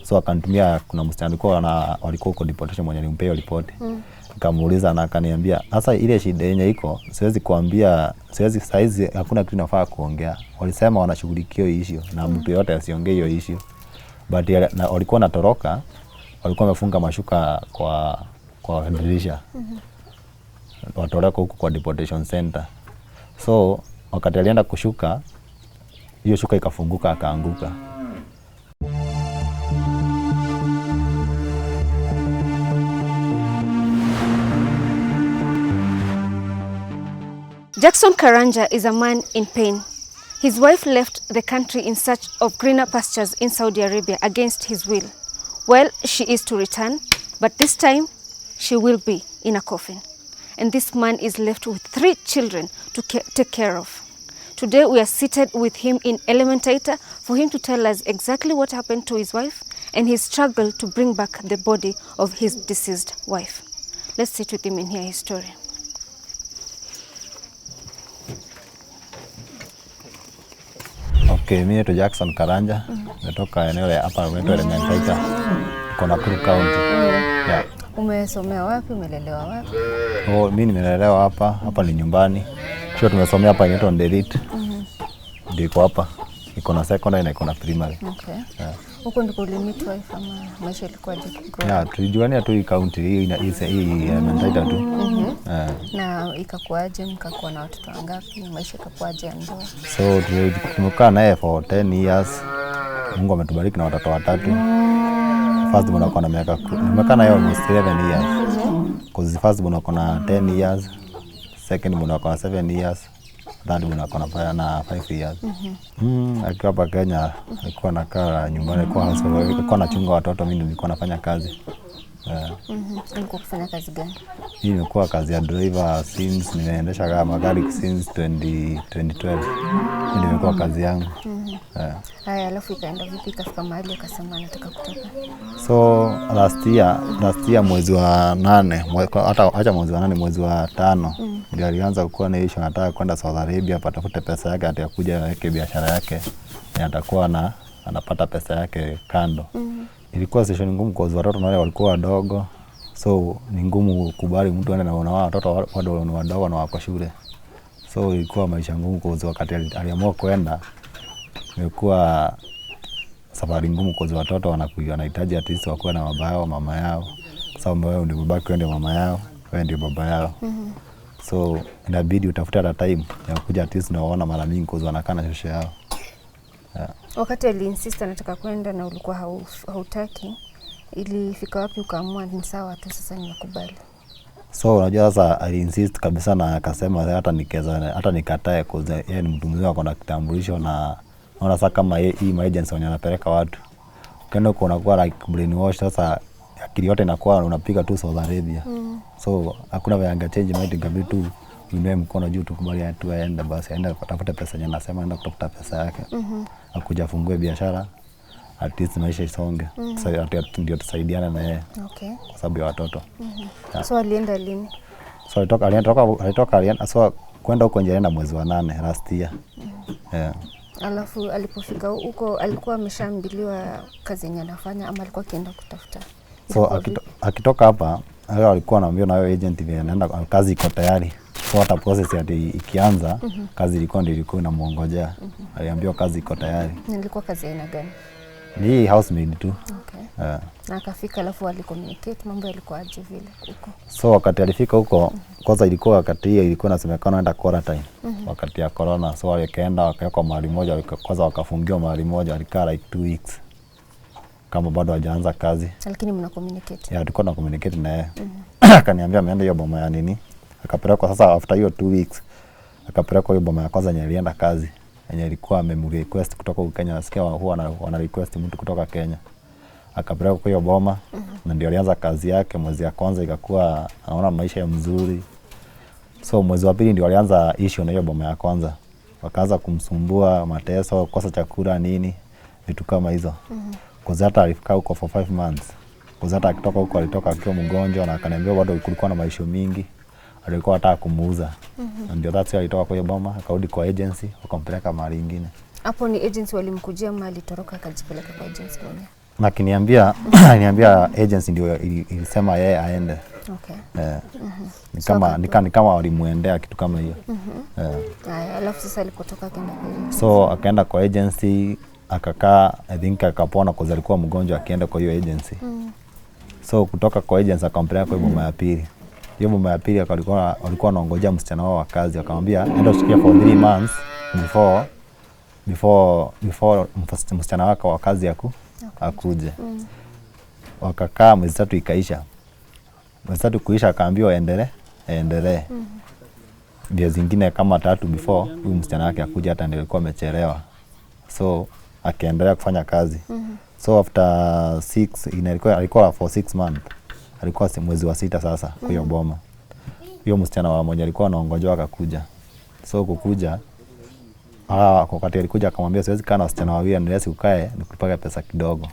So akanitumia, kuna msichana walikuwa huko deportation mwenye nimpea ripoti. Nikamuuliza na akaniambia sasa ile shida yenye iko siwezi kuambia, siwezi saizi hakuna kitu nafaa kuongea. Walisema wanashughulikia hiyo issue na mtu yote asiongee hiyo issue. But na walikuwa natoroka, walikuwa wamefunga mashuka kwa dirisha. Watoroka huko kwa deportation center. So wakati alienda kushuka, hiyo shuka ikafunguka akaanguka. Jackson Karanja is a man in pain. His wife left the country in search of greener pastures in Saudi Arabia against his will. Well, she is to return, but this time she will be in a coffin. And this man is left with 3 children to take care of. Today we are seated with him in Elementator for him to tell us exactly what happened to his wife and his struggle to bring back the body of his deceased wife. Let's sit with him and hear his story. Okay, mimi naitwa Jackson Karanja. Natoka eneo la hapa naitwa Elementator. Kuna Tuko County. Yeah. Umesomea wapi? Umelelewa wapi? Mimi nimelelewa hapa ni nyumbani. Sio tumesomea hapa inaitwa dіед. Ndiko hapa. Iko na secondary na iko na primary. Okay. Yeah. Huko ndiko limit wife ama maisha ilikuwa je? Yeah, tulijuania tu hii county hii Elementator tu. Na ikakuaje, mkakuwa na watoto wangapi? Maisha ikakuaje ndoa? So tumekaa naye for 10 years. Mungu ametubariki na watoto 3. First born ako na miaka, nimekaa naye almost 11 years. Cause first born ako na 10 years, second born ako na 7 years, third born ako na 5 years. Akiwa hapa Kenya alikuwa anakaa nyumbani kwa house, alikuwa anachunga watoto, mimi nilikuwa nafanya kazi. Ulikuwa kufanya kazi gani? Hii imekuwa kazi ya driver since nimeendesha magari since 2012. Hii imekuwa kazi yangu. Haya, alafu ikaenda vipi kafika mahali akasema anataka kutoka? So last year mwezi wa 8, acha mwezi wa 8, mwezi wa 5 ndio alianza kuwa na issue, anataka kwenda Saudi Arabia patafute pesa yake atakuja aweke biashara yake. Atakuwa anapata pesa yake kando. Ilikuwa session ngumu kwa watoto na wale walikuwa wadogo. So ni ngumu kubali mtu aende na watoto wadogo na wako shule. So ilikuwa maisha ngumu kwa wakati aliamua kwenda. Ilikuwa safari ngumu kwa watoto wanahitaji at least wakuwe na baba yao, mama yao. Sababu wewe ndio babako, wewe ndio mama yao, wewe ndio baba yao. So inabidi utafute at time ya kuja at least na waona mara mingi kwa wanakaa na shosho yao. Wakati aliinsist anataka kwenda na ulikuwa hautaki, ilifika wapi ukaamua ni sawa tu sasa nimekubali? So unajua sasa aliinsist kabisa na akasema hata nikatae kwa yeye ni mtu mzima, ako na kitambulisho na naona sasa kama hii emergency wanapeleka watu. Ukienda kuwa like brainwash, sasa akili yote inakuwa unapiga tu Saudi Arabia. So hakuna vya change mind, ingabi tu inue mkono juu tukubali tu aende, basi aende kutafuta pesa yenyewe, anasema aenda kutafuta pesa yake. Akuja fungue biashara at least maisha isonge. Sasa ndio tusaidiane na yeye. Okay. Kwa sababu ya watoto. So alienda lini? So alitoka so kwenda huko nje alienda mwezi wa 8 last year. Alafu alipofika huko alikuwa ameshaambiliwa kazi yenye anafanya ama alikuwa akienda kutafuta? So akitoka hapa alikuwa anaambiwa na yeye agent vile anaenda kazi iko tayari. So hata process ya ikianza kazi ilikuwa inamuongojea. Aliambiwa kazi iko tayari. Nilikuwa kazi aina gani? Ni housemaid tu. Okay. Na akafika alafu alicommunicate mambo yalikuwa aje vile huko? So wakati alifika huko kwanza ilikuwa wakati hiyo ilikuwa inasemekana anaenda quarantine wakati ya corona. So wakaenda wakawekwa mahali moja, kwanza wakafungiwa mahali moja, walikaa like 2 weeks kama bado hajaanza kazi. Lakini mna communicate? Yeah, tulikuwa na communicate na yeye. Akaniambia ameenda hiyo boma ya nini. Akapelekwa sasa after hiyo 2 weeks. Akapelekwa hiyo boma ya kwanza yenye alienda kazi. Yenye ilikuwa request kutoka Kenya, nasikia huwa wana request mtu kutoka Kenya. Akapelekwa kwa hiyo boma na ndio alianza kazi yake. Mwezi ya kwanza ikakuwa anaona maisha ya mzuri. So mwezi wa pili ndio alianza issue na hiyo boma ya kwanza. Wakaanza kumsumbua, mateso, kosa chakula nini, vitu kama hizo. Kwa hata alikaa huko for 5 months. Kwa hata akitoka huko alitoka akiwa mgonjwa na akaniambia bado kulikuwa na maisha mingi. Alikuwa anataka kumuuza. Ndio that's why alitoka kwa hiyo boma akarudi kwa agency, wakampeleka mahali nyingine. Hapo ni agency walimkujia ama alitoroka akajipeleka kwa agency mwenyewe? Na niambia agency ndio ilisema yeye aende. Okay. Ni kama walimuendea kitu kama hiyo. Alafu sasa alipotoka kaenda kwa agency. So akaenda kwa agency, akakaa, I think akapona kwa alikuwa mgonjwa, akaenda kwa hiyo agency. So kutoka kwa agency akampeleka kwa boma ya pili. Hiyo boma ya pili walikuwa wanaongojea msichana wao wa kazi, akamwambia enda usikie for 3 months before msichana wako wa kazi akuje. Wakakaa mwezi 3 ikaisha. Mwezi 3 kuisha akaambiwa endelee. Ndio zingine kama 3 before huyu msichana wake akuja, hata ndio alikuwa amechelewa. So akaendelea kufanya kazi. So after 6 alikuwa for 6 months. Alikuwa mwezi wa 6 sasa kwa hiyo boma. Hiyo msichana wa mmoja alikuwa anaongojewa akakuja. So kukuja wakati alikuja akamwambia siwezi kaa na wasichana wawili, niwezi ukae nikupage pesa kidogo.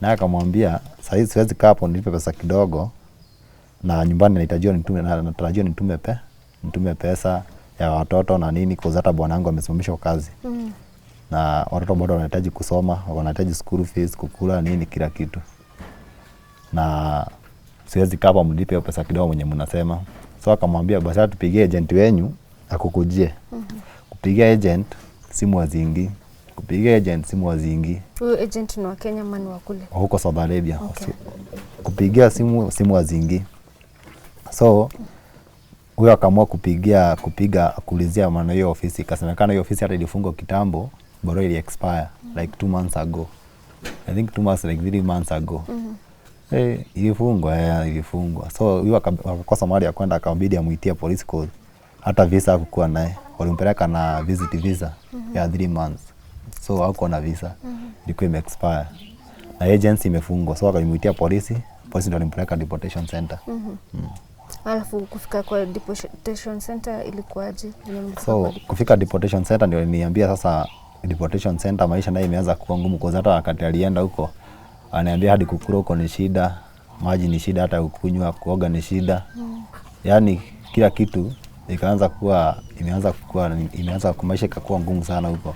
Na akamwambia sasa hizi siwezi kaa hapo nilipe pesa kidogo, na nyumbani natarajia nitume pesa ya watoto na nini, kwa hata bwanangu amesimamishwa kazi. Na watoto bado wanahitaji kusoma, wanahitaji school fees, kukula nini, kila kitu. Na siwezi kaa hapo mlipe pesa kidogo mwenye mnasema. So akamwambia basi tupigie agent wenyu akukujie. Kupigia agent simu wazingi. Huyo agent ni wa Kenya mani wa kule? Huko Saudi Arabia. Okay. Kupigia simu wazingi. So huyo akaamua kupiga kuulizia maana hiyo ofisi, kasemekana hiyo ofisi hata ilifungwa kitambo, bado ili expire like 2 months ago. I think 2 months like 3 months ago. Ilifungwa. So huyo akakosa mahali ya kwenda, akabidi amuitie police call. Hata visa hakuwa naye. Walimpeleka na visit visa ya 3 months. So hakuwa na visa. Ilikuwa ime-expire. Na agency imefungwa. So akamuitia polisi ndio alimpeleka deportation center. Alafu kufika kwa deportation center ilikuwaje? So kufika deportation center ndio niambia sasa deportation center maisha nayo imeanza kuwa ngumu, kwa hata wakati alienda huko ananiambia hadi kukula huko ni shida, maji ni shida, hata kunywa, kuoga ni shida. Yaani kila kitu imeanza kumaisha ikakuwa ngumu sana huko.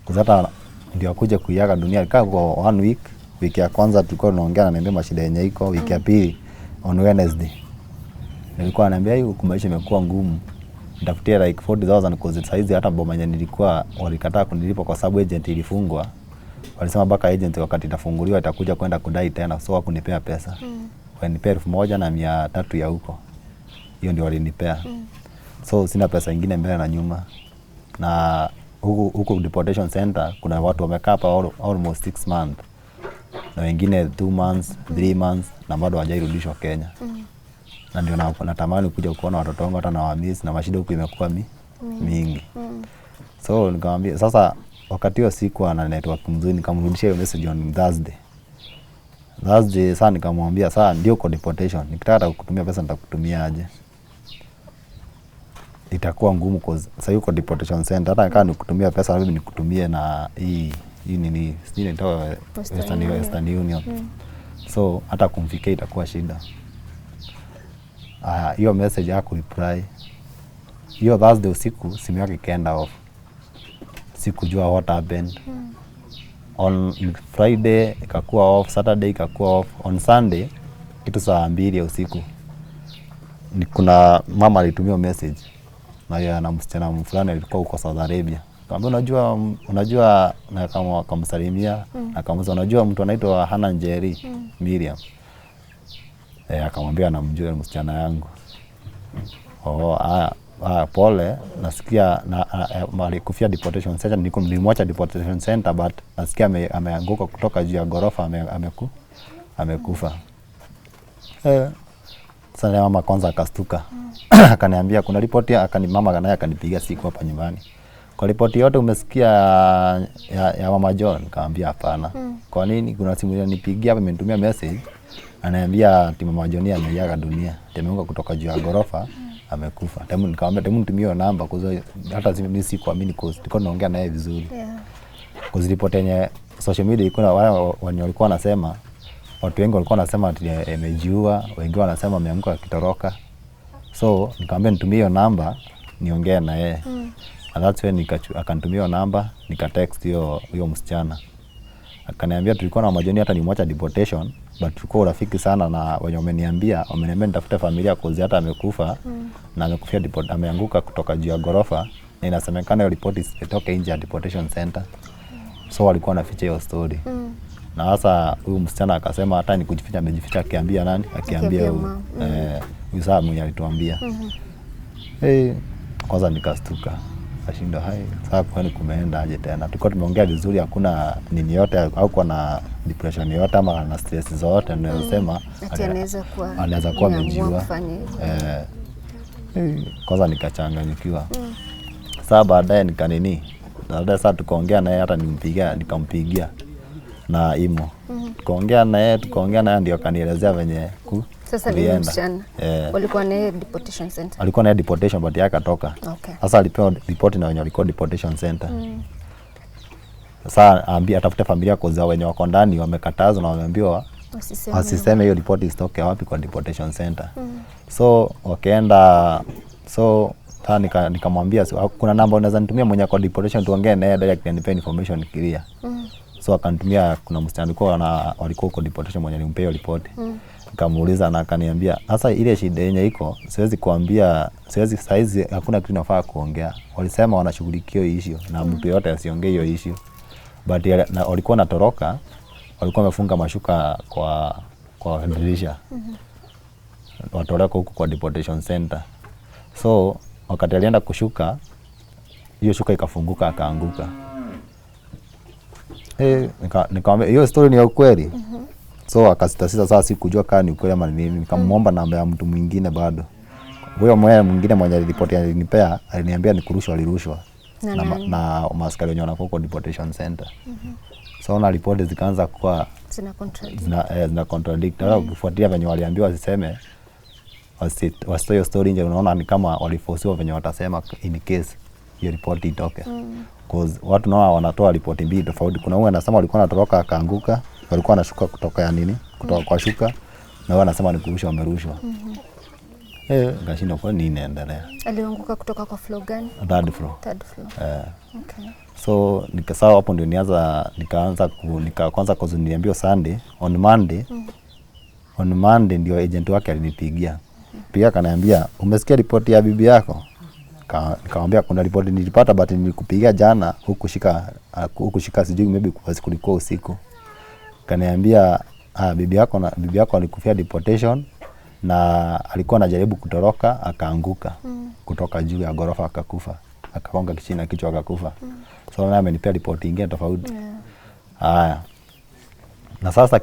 Kwa hata ndio akuje kuiaga dunia kaa kwa 1 week. Wiki ya kwanza tulikuwa tunaongea na niambia mashida yenye iko. Wiki ya pili on Wednesday nilikuwa ananiambia hiyo kumaisha imekuwa ngumu, nitafutia like 40,000 cause saizi hata boma yenye nilikuwa walikataa kunilipa kwa sababu agent ilifungwa. Walisema baka agent wakati itafunguliwa itakuja kwenda kudai tena, so hakunipea pesa. Walinipea 1,300 ya huko. Hiyo ndio walinipea. So sina pesa nyingine mbele na nyuma. Na huko deportation center kuna watu wamekaa hapa almost 6 months. Na wengine 2 months, 3 months na bado hawajarudishwa Kenya. Na ndio natamani kuja kuona watoto wangu hata na wamiss, na mashida huko imekuwa mingi. So nikamwambia sasa wakati hiyo siku ana network mzuri, nikamrudishia message on Thursday sasa nikamwambia sasa ndio kwa deportation, nikitaka kukutumia pesa nitakutumia aje? Itakuwa ngumu kwa sasa yuko deportation center, hata kama nikutumia pesa mimi nikutumie na hii nini sijui nitoa Western Union. So hata kumfikia itakuwa shida. Hiyo message haku reply. Hiyo Thursday usiku simu yake ikaenda off. Sikujua what happened. On Friday ikakuwa off, Saturday ikakuwa off. On Sunday kitu saa 2 ya usiku kuna mama alitumia message na msichana fulani alikuwa huko Saudi Arabia. Akamwambia unajua na kama akamsalimia, akamwambia unajua mtu anaitwa Hana Njeri Miriam. Akamwambia namjua msichana yangu. Pole, nasikia mali kufia deportation center, nilimwacha deportation center but nasikia ameanguka kutoka juu ya ghorofa, amekufa. Sasa mama kwanza akastuka. Akaniambia kuna ripoti, mama naye akanipigia siku hapa nyumbani. Kwa ripoti yote umesikia ya mama John? Nikamwambia hapana. Kwa nini? Kuna simu ilinipigia hapa imenitumia message. Ananiambia ati mama John ameiaga dunia. Ameanguka kutoka juu ya ghorofa, amekufa. Nikamwambia nitumie namba kwa hata mimi sikuamini kwa tulikuwa tunaongea naye vizuri. Kwa ripoti yenye social media iko wale walikuwa wanasema, watu wengi walikuwa wanasema ati amejiua, wengine wanasema ameanguka kitoroka. So nikamwambia nitumie namba niongee na yeye. And that's when akanitumia namba, nika text hiyo msichana. Akaniambia tulikuwa na majoni hata nimwacha deportation, but tulikuwa urafiki sana na wenye wameniambia nitafute familia kozi hata amekufa na amekufia ameanguka kutoka juu ya ghorofa na inasemekana hiyo report isitoke nje ya deportation center. So walikuwa wanaficha hiyo story. Na sasa huyu msichana akasema hata ni kujificha amejificha akiambia nani? Akiambia huyu saa mwenye alituambia. Kwanza nikastuka. Kashinda hai. Sasa kwani kumeenda aje tena? Tulikuwa tumeongea vizuri, hakuna nini yote au kwa na depression yote ama na stress zote ninazosema anaweza kuwa amejiua. Kwanza nikachanganyikiwa. Sasa baadaye baadaye sasa tukaongea naye hata nikampigia na imo. Tukaongea naye ndio akanielezea venye sasa ni msichana. Walikuwa na deportation center. Alikuwa na deportation but yake akatoka. Sasa alipewa report na wenye walikuwa deportation center. Sasa atafute familia koza wenye wako ndani wamekatazwa na wameambiwa wasiseme hiyo report isitoke wapi kwa deportation center. So wakaenda, so nikamwambia kuna namba unaweza nitumia mwenye kwa deportation tuongee naye direct and pay information clear. So akanitumia kuna msichana walikuwa kwa deportation mwenye nimpea report. Nikamuuliza na akaniambia sasa ile shida yenye iko siwezi kuambia, saizi hakuna kitu nafaa kuongea. Walisema wanashughulikia hiyo issue na mtu yote asiongee hiyo issue. But walikuwa natoroka, walikuwa wamefunga mashuka kwa dirisha. Watoroka huko kwa deportation center. So wakati alienda kushuka, hiyo shuka ikafunguka akaanguka. Nikamwambia hiyo story ni ya ukweli. So akasitasita sasa sikujua kama ni ukweli ama ni nini. Nikamwomba namba ya mtu mwingine bado. Huyo mwingine mwenye ripoti alinipea aliniambia ni alirushwa na maaskari wenye wanakuwa kwa deportation center. So na ripoti zikaanza kuwa zina contradict. Kufuatia venye waliambiwa wasiseme wasitoe story nje, unaona ni kama waliforcewa venye watasema in case hiyo ripoti itoke. Cause watu nao wanatoa ripoti mbili tofauti. Kuna huyu anasema walikuwa wanatoroka akaanguka, walikuwa wanashuka kutoka kutoka kwa shuka, na wao wanasema ni kurushwa wamerushwa. Ngashinda kwa nini inaendelea. Alianguka kutoka kwa floor gani? Third floor. Okay. So nikasawa hapo ndio nikaanza kuzuniambia Sunday on Monday ndio agent wake alinipigia. Pia akaniambia umesikia ripoti ya bibi yako? Nikamwambia kuna ripoti nilipata but nilikupigia jana hukushika sijui maybe kulikuwa usiku. Kaniambia bibi yako alikufia deportation na alikuwa anajaribu kutoroka akaanguka kutoka juu ya ghorofa akakufa. Akagonga kichini na kichwa akakufa. So naye amenipea ripoti nyingine tofauti. Haya. Na sasa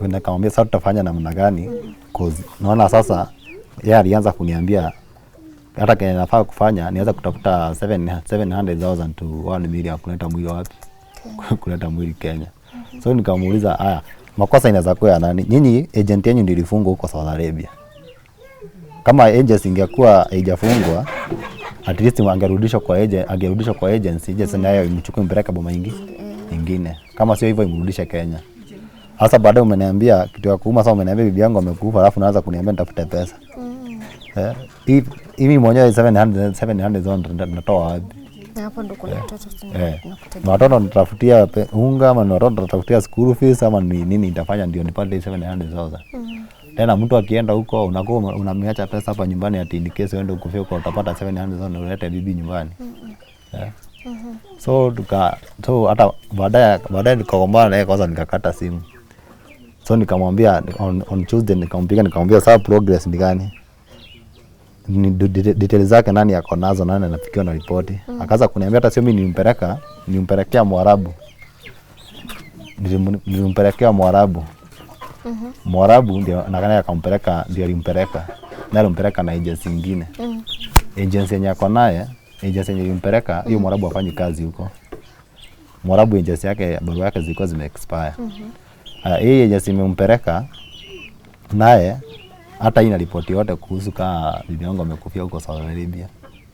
nikamwambia sasa tutafanya namna gani? Cause naona sasa yeye alianza kuniambia hata kile nafaa kufanya nianza kutafuta 700,000 to 1 million kuleta mwili wapi? Kuleta mwili Kenya. So nikamuuliza makosa inaweza kuwa ya nani? Nyinyi agent yenu ndio ilifungwa huko Saudi Arabia. Kama agent ingekuwa haijafungwa at least angerudishwa kwa agency nayo imchukue mpeleka boma nyingine. Kama sio hivyo imrudishe Kenya. Sasa baadaye umeniambia kitu ya kuuma, sasa umeniambia bibi yangu amekufa alafu naanza kuniambia nitafute pesa. Hivi mwenyewe 700 natoa wapi? Na hapo ndo kuna watoto na watoto nitafutia unga ama watoto nitafutia school fees ama nini nitafanya ndio nipate 700,000. Tena mtu akienda huko unakuwa unamwacha pesa hapa nyumbani ati in case uende ukufia huko utapata 700,000 ulete bibi nyumbani. So hata baadaye nikagombana naye kwanza nikakata simu. So nikamwambia on Tuesday nikamwambia sasa progress ni gani? Ni details zake nani yako nazo, nani anafikiwa na ripoti. Akaanza kuniambia hata sio mimi nimpelekea Mwarabu. Nilimpelekea Mwarabu. Mwarabu ndio nakana akampeleka ndio alimpeleka. Na alimpeleka na agency nyingine. Agency yenye yako naye, agency yenye alimpeleka, hiyo Mwarabu afanye kazi huko. Mwarabu agency yake barua yake zilikuwa zime-expire. Hii agency imempeleka naye hata ina ripoti yote kuhusu kama bibi yangu amekufia huko Saudi Arabia.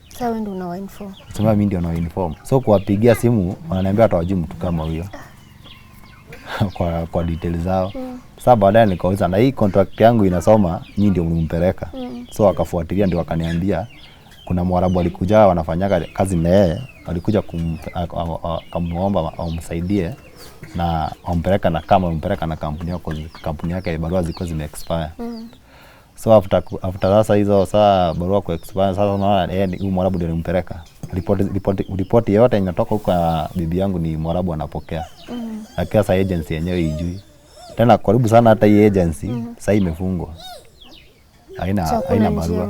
Sasa wewe ndio unawainform. Sema mimi ndio nawainform. So kuwapigia simu wananiambia hawajui mtu kama huyo. kwa details zao. Sasa baadaye nikauliza na hii contract yangu inasoma nyinyi ndio mlimpeleka. So akafuatilia ndio akaniambia kuna Mwarabu alikuja wanafanyaka kazi na yeye, alikuja kumuomba amsaidie na wampeleka na kama wampeleka na kampuni yake barua ziko zime expire. So after sasa hizo saa barua ku expire, sasa unaona huyu Mwarabu ndio alimpeleka. Ripoti yote inatoka huko bibi yangu ni Mwarabu anapokea. Na kesa agency yenyewe ijui. Tena karibu sana hata hii agency sasa imefungwa. Haina barua.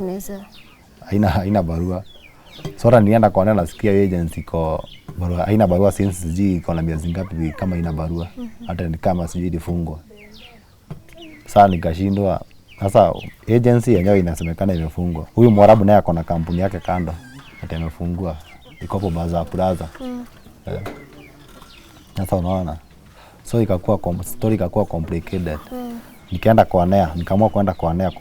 Haina barua. Sora nienda kuona nasikia agency kwa barua. Haina barua since sijui iko na miezi ngapi kama haina barua. Hata ni kama sijui ilifungwa. Sasa nikashindwa. Sasa agency yenyewe inasemekana imefungwa. Huyu Mwarabu naye ako na kampuni yake kando. Ati amefungwa. Iko hapo Baza Plaza. Sasa unaona. So ikakuwa story ikakuwa complicated. Nikaenda kwa NEA, nikaamua kwenda kwa NEA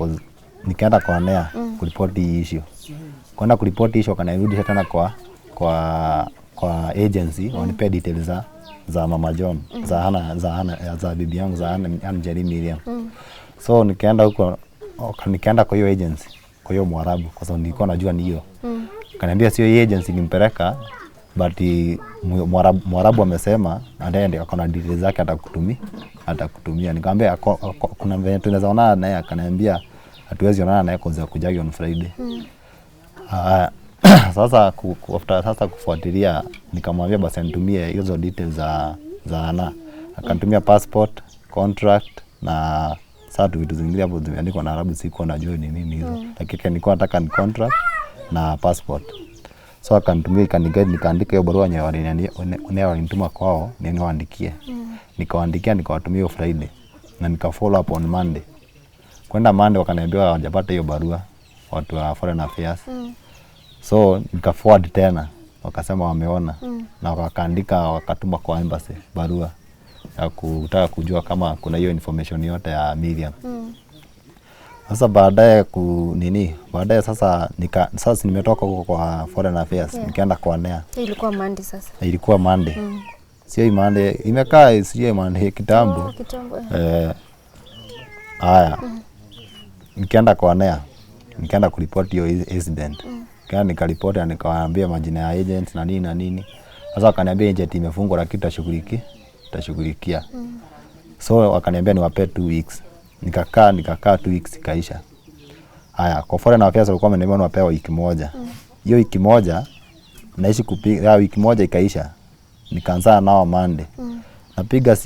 nikaenda kwa NEA kuripoti issue. Kwenda kuripoti issue kanirudisha tena kwa agency, wanipe details za Mama John, za bibi yangu za Jerry Miriam. So nikaenda huko, nikaenda kwa hiyo agency, kwa hiyo Mwarabu kwa sababu nilikuwa najua ni hiyo. Kaniambia sio hiyo agency nimpeleka, but Mwarabu amesema ndiye akona details zake atakutumia. Nikamwambia kuna venye tunaweza onana naye, akaniambia hatuwezi onana naye kwa kujaga on Friday. Sasa sasa kufuatilia nikamwambia basi anitumie hizo details za Ana. Akanitumia passport, contract na sasa vitu zingine hapo zimeandikwa na Arabu, siko najua ni nini hizo. Lakini nilikuwa nataka ni contract na passport. So akanitumia nikaandika hiyo barua yenyewe walinituma kwao niwaandikie. Nikawaandikia nikawatumia hiyo Friday na nika follow up on Monday. Kwenda Monday wakaniambia hawajapata hiyo barua watu wa Foreign Affairs. So nika forward tena wakasema wameona na wakaandika wakatuma kwa embassy barua ya kutaka kujua kama kuna hiyo information yote ya Miriam. Sasa baadaye sasa nimetoka huko kwa Foreign Affairs nikaenda kwa NEA. Ilikuwa Monday sasa. Ilikuwa Monday. Sio Monday, imekaa sio Monday kitambo. Haya. Nikaenda kwa NEA. Nikaenda kuripoti hiyo incident. Nikaripoti na nikawaambia majina ya agent na nini. Sasa wakaniambia agent imefungwa lakini tutashughulikia. So wakaniambia niwape 2 weeks. Nikakaa 2 weeks ikaisha. Haya, kwa Foreign Affairs walikuwa wameniambia niwapewa wiki moja. Hiyo wiki moja naishi kupiga wiki moja ikaisha. Nikaanza nao Monday. Napiga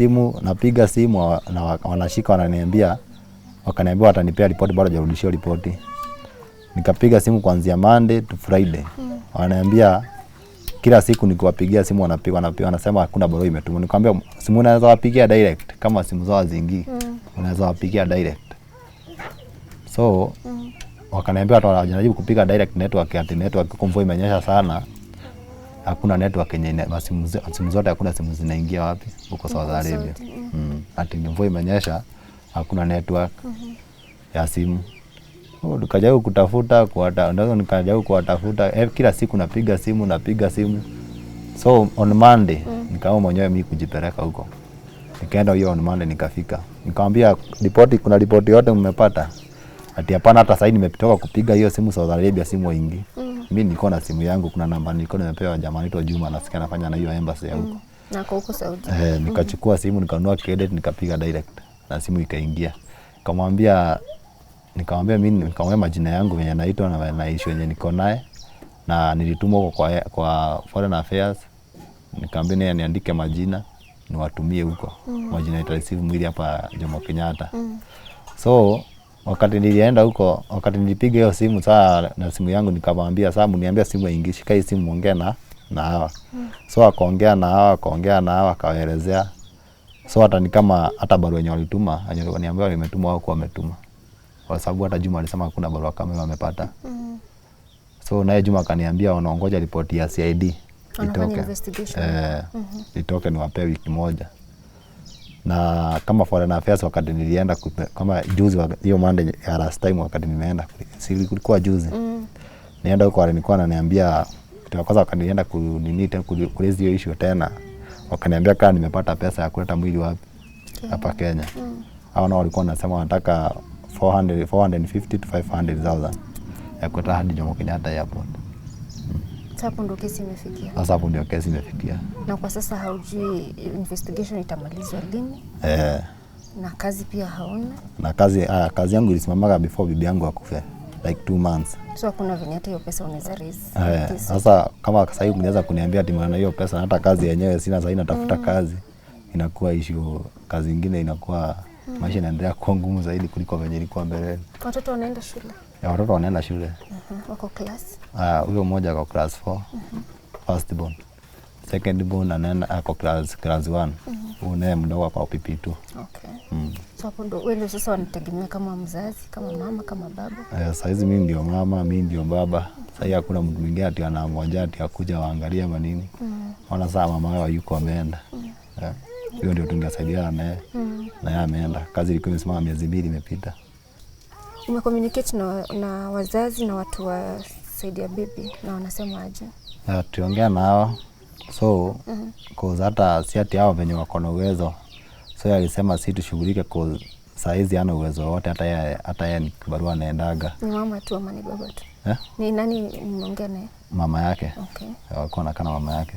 simu na wanashika wananiambia wakaniambia watanipea report bado hajarudishia report. Nikapiga simu kuanzia Monday to Friday. Wananiambia kila siku nikiwapigia simu wanasema hakuna barua imetumwa. Nikamwambia simu unaweza wapigia direct kama simu zao zingi. Unaweza wapigia direct. So wakaniambia watu wanajaribu kupiga direct network kwa mvua imenyesha sana. Hakuna network yenye simu zote hakuna simu zinaingia wapi huko Saudi Arabia. Ati mvua imenyesha hakuna network ya simu. Nikajaribu kutafuta kila siku napiga simu. So on Monday nikaamua mwenyewe mimi kujipeleka huko. Nikaenda hiyo on Monday nikafika. Nikamwambia kuna ripoti yote mmepata? Ati hapana, hata sasa nimetoka kupiga hiyo simu Saudi Arabia simu ingi. Mimi niko na simu yangu, kuna namba nilikuwa nimepewa jamaa anaitwa Juma nasikia anafanya na hiyo embassy huko. Na huko Saudi. Nikachukua simu nikanunua credit nikapiga direct na simu ikaingia. Nikamwambia mimi majina yangu yenye naitwa na issue yenye niko naye na nilitumwa huko kwa Foreign Affairs. Nikamwambia niandike majina niwatumie huko. Majina itareceive mwili hapa Jomo Kenyatta. So wakati nilienda huko, wakati nilipiga hiyo simu saa na simu yangu nikamwambia sasa mniambia simu aingie, shika hii simu ongea na hawa. So akaongea na hawa akawaelezea. So hata ni kama hata barua yenye walituma, waniambia nimetuma au wametuma. Kwa sababu hata Juma alisema hakuna barua kama wamepata. So naye Juma akaniambia wanaongoja ripoti ya CID itoke. Itoke niwape wiki moja. Na kama Foreign Affairs wakati nilienda kama juzi hiyo Monday ya last time wakati nimeenda kulikuwa juzi. Nienda huko nilikuwa ananiambia kwanza wakati nilienda kulezi hiyo issue tena. Wakaniambia kama nimepata pesa ya kuleta mwili wapi hapa Kenya. Hao nao walikuwa wanasema wanataka 450 to 500,000 ya kuleta hadi Jomo Kenyatta airport. Hapo ndo kesi imefikia. Sasa hapo ndio kesi imefikia. Na kwa sasa haujui investigation itamalizwa lini? Na kazi pia hauna? Na kazi yangu ilisimamaga before bibi yangu akufe, like 2 months. So kuna venye hata hiyo pesa unaweza raise. Sasa kama sasa hivi unaweza kuniambia ati maana hiyo pesa hata kazi yenyewe sina, sasa natafuta kazi, inakuwa issue, kazi nyingine inakuwa maisha yanaendelea kuwa ngumu zaidi kuliko venye ilikuwa mbele. Watoto wanaenda shule? Watoto wanaenda shule. Wako class? Huyo mmoja kwa class 4. First born. Second born anaenda ako class 1. Une mdogo kwa PP2. Okay. So hapo ndo wewe sasa wanategemea kama mzazi, kama mama, kama baba? Sasa hizi mimi ndio mama, mimi ndio baba. Sasa hakuna mtu mwingine ati anamwajia ati akuja waangalia manini. Ona saa mama wao yuko ameenda. Hiyo ndio tungesaidia naye. Na yeye ameenda. Kazi ilikuwa imesimama miezi 2 imepita. Umecommunicate na wazazi na watu wa side ya bibi na wanasema aje? Tuongea nao. So cause hata si ati hao venye wako na uwezo. So alisema si tushughulike cause saa hizi hana uwezo wote, hata yeye ni kibarua anaendaga. Ni mama tu ama ni baba tu? Ni nani mnaongea naye? Mama yake. Okay. Walikuwa na kana mama yake.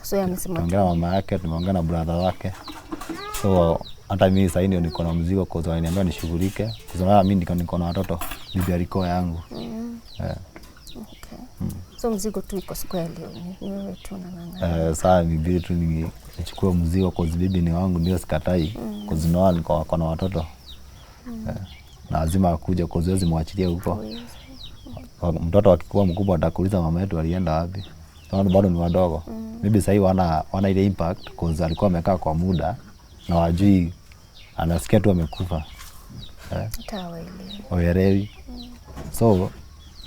So yeye amesema tuongea mama yake, tumeongea na brother wake. So hata mimi sasa ndio niko na mzigo cause wananiambia nishughulike. Kwa mimi niko na watoto, bibi aliko yangu. Okay. So mzigo tu iko square leo. Ni wewe tu na sasa bibi tu nichukue mzigo cause bibi ni wangu, ndio sikatai. Cause noa niko na watoto. Na lazima akuje cause wezi muachilie huko. Mtoto akikuwa mkubwa atakuuliza mama yetu alienda wapi. Sababu bado ni wadogo. Bibi sasa wana ile impact cause alikuwa amekaa kwa muda na wajui, anasikia tu amekufa. Hawaelewi. So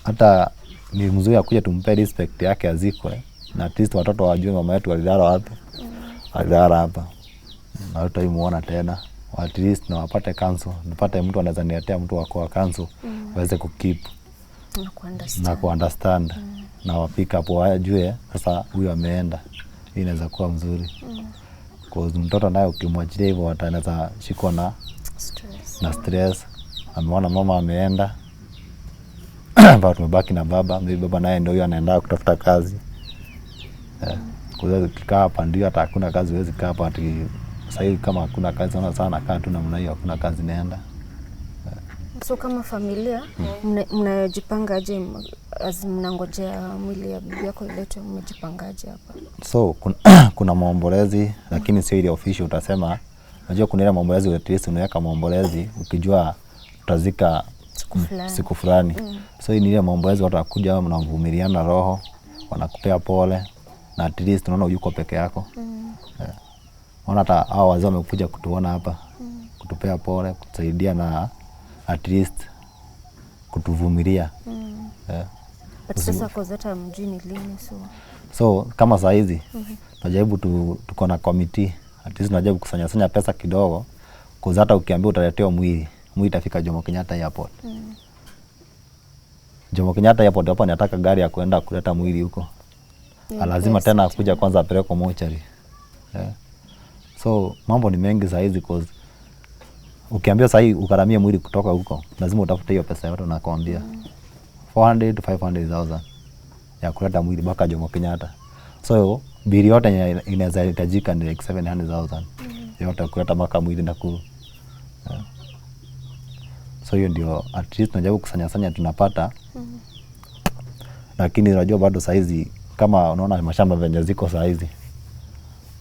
hata ni mzuri akuja tumpe respect yake azikwe, na at least watoto wajue mama yetu alilala wapi. Alilala hapa. Na hataimuona tena. At least na wapate counsel, nipate mtu anaweza niletea mtu wako wa counsel waweze kukeep na kuunderstand na wapika hapo wajue sasa huyu ameenda. Hii inaweza kuwa mzuri. Cause mtoto naye ukimwachilia hivyo atanaweza shikwa na stress. Ameona mama ameenda. Bado tumebaki na baba, baba naye ndio anaenda kutafuta kazi. Kwa hiyo kikaa hapa ndio hata hakuna kazi huwezi kaa hapa ati sasa hivi kama hakuna kazi sana kaa tu namna hiyo, hakuna kazi naenda. So kama familia mnajipanga aje mnangojea mwili ya bibi yako iletwe, mmejipangaje hapa? So kuna maombolezi lakini sio ile official utasema. Unajua kuna ile maombolezi at least unaweka maombolezi ukijua utazika siku fulani. So hii ni ile maombolezi watakuja mnavumiliana roho, wanakupea pole na at least unaona yuko peke yako. Unaona hata hao wazee wamekuja kutuona hapa, kutupea pole, kutusaidia na at least kutuvumilia. Sasa kwa zata mjini lini so kama saa hizi tunajaribu tuko na committee, at least tunajaribu kusanya pesa kidogo kwa hata ukiambia utaletea mwili itafika Jomo Kenyatta Airport. Jomo Kenyatta Airport hapa nataka gari ya kuenda kuleta mwili huko. Lazima tena akuja kwanza apeleke mochari. So mambo ni mengi saa hizi cause ukiambia sasa ukaramia mwili kutoka huko lazima utafute hiyo pesa yote nakwambia. 400 to 500,000 ya kuleta mwili mpaka Jomo Kenyatta. So bili yote inaweza hitajika ni like 700,000. Yote kuleta mpaka mwili Nakuru. So hiyo ndio at least tunajaribu kusanya tunapata. Lakini unajua bado saa hizi kama unaona mashamba venye ziko saa hizi.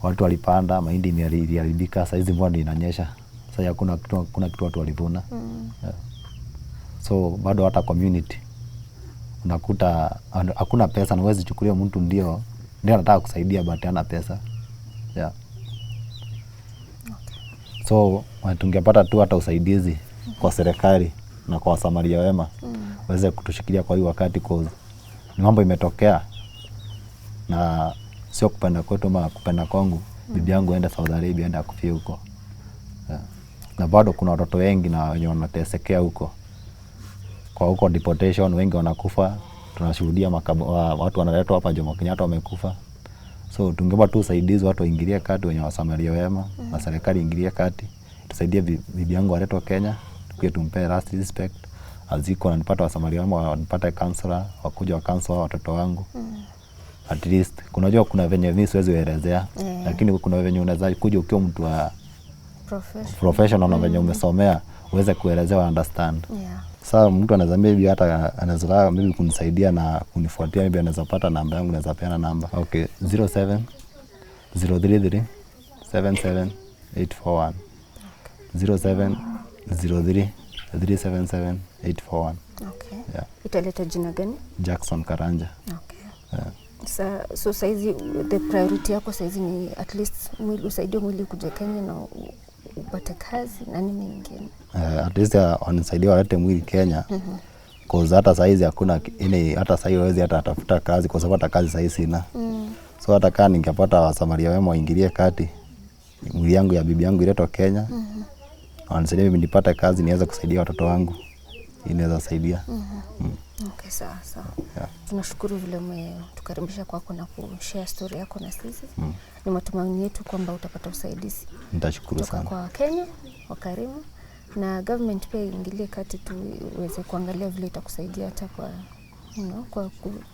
Watu walipanda mahindi iliharibika, saa hizi mvua inanyesha. Sasa hakuna kitu watu walivuna. So bado hata community unakuta hakuna pesa, na huwezi chukulia mtu ndio anataka kusaidia but hana pesa. So tungepata tu hata usaidizi kwa serikali na kwa wasamaria wema waweze kutushikilia kwa hii wakati cause ni mambo imetokea na sio kupenda kwetu ama kupenda kwangu. Bibi yangu aenda Saudi Arabia, aenda kufia huko. Na bado kuna watoto wengi na wenye wanatesekea huko. Kwa huko deportation wengi wanakufa. Tunashuhudia watu wanaletwa hapa Jomo Kenyatta wamekufa. So tungeomba tu usaidizi, watu waingilie kati, wenye wasamaria wema na serikali ingilie kati. Tusaidie bibi yangu aletwe Kenya, tukuje tumpe last respect. aziko nanipata wasamaria wema wanipata counselor wakuja wa counsel watoto wangu. At least kunajua kuna venye mimi siwezi kuelezea lakini kuna venye unaweza kuja ukiwa mtu wa professional na venye umesomea uweze kuelezea wa understand. Sasa mtu anaweza maybe hata anaweza maybe kunisaidia na kunifuatia, maybe anaweza pata namba yangu, naweza peana namba. Okay, 07 033 77841. 07 03 377 841. Okay. Yeah. Italeta jina gani? Jackson Karanja. Okay. Yeah. So saizi the priority yako saizi ni at least mwili usaidie mwili kuja Kenya na upate kazi na nini nyingine? At least wanisaidia walete mwili Kenya. Cause hata saizi hakuna ile, hata saizi hawezi hata atafuta kazi kwa sababu hata kazi saizi sina. So hata kama ningepata wasamaria wema waingilie kati, mwili yangu ya bibi yangu iletwe Kenya. Wanisaidie mimi nipate kazi niweze kusaidia watoto wangu. Inaweza saidia. Okay, sawa. Yeah. Tunashukuru vile umetukaribisha kwako na kushare story yako na sisi. Ni matumaini yetu kwamba utapata usaidizi. Nitashukuru sana. Kwa Kenya, wakarimu na government pia iingilie kati tuweze kuangalia vile itakusaidia hata kwa kwa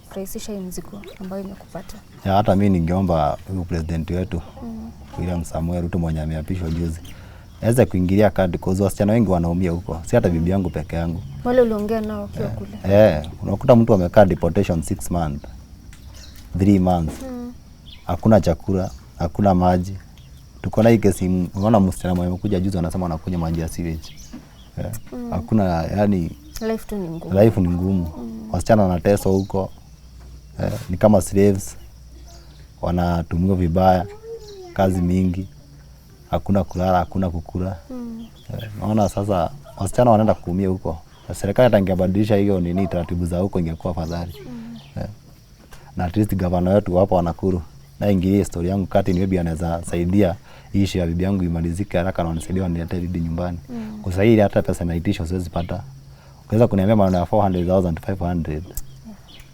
kurahisisha mzigo ambayo imekupata. Ya hata mimi ningeomba huyu president wetu William Samuel Ruto mwenye ameapishwa juzi aweze kuingilia kati kwa sababu wasichana wengi wanaumia huko. Si hata bibi yangu peke yangu. Wale uliongea nao pia kule. Unakuta mtu amekaa deportation 6 months, 3 months. Hakuna chakula, hakuna maji. Tuko na hii kesi, unaona msichana mwenye amekuja juzi anasema anakunywa maji ya sewage. Hakuna, yani life ni ngumu. Wasichana wanateswa huko. Ni kama slaves. Wanatumiwa vibaya, kazi mingi. Hakuna kulala, hakuna kukula. Naona sasa wasichana wanaenda kuumia huko. Serikali hata ingebadilisha hiyo nini taratibu za huko ingekuwa afadhali. Na at least governor wetu hapo Nakuru na ingilie historia yangu kati, ni maybe anaweza saidia ishi ya bibi yangu imalizike haraka na wanisaidia waniletee rudi nyumbani. Kwa sasa hii hata pesa naitisha siwezi pata. Unaweza kuniambia maana ya 400,000 500.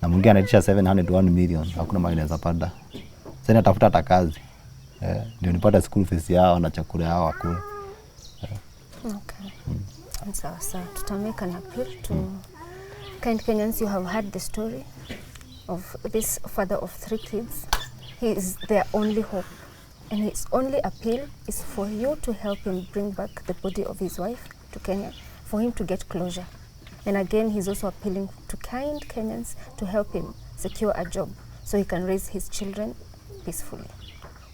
Na mwingine anaitisha 700 to 1 million. Hakuna mahali naweza pata. Sasa natafuta hata kazi. Ndio nipate school fees yao na chakula yao wakule. Okay. Sawa. Tutameka an appeal to kind Kenyans. You have heard the story of this father of 3 kids. He is their only hope. And his only appeal is for you to help him bring back the body of his wife to Kenya, for him to get closure. And again, he's also appealing to kind Kenyans to help him secure a job so he can raise his children peacefully.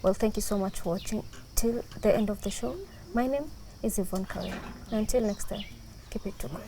Well, thank you so much for watching till the end of the show. My name is Yvonne Karanja. Until next time, keep it Tuko.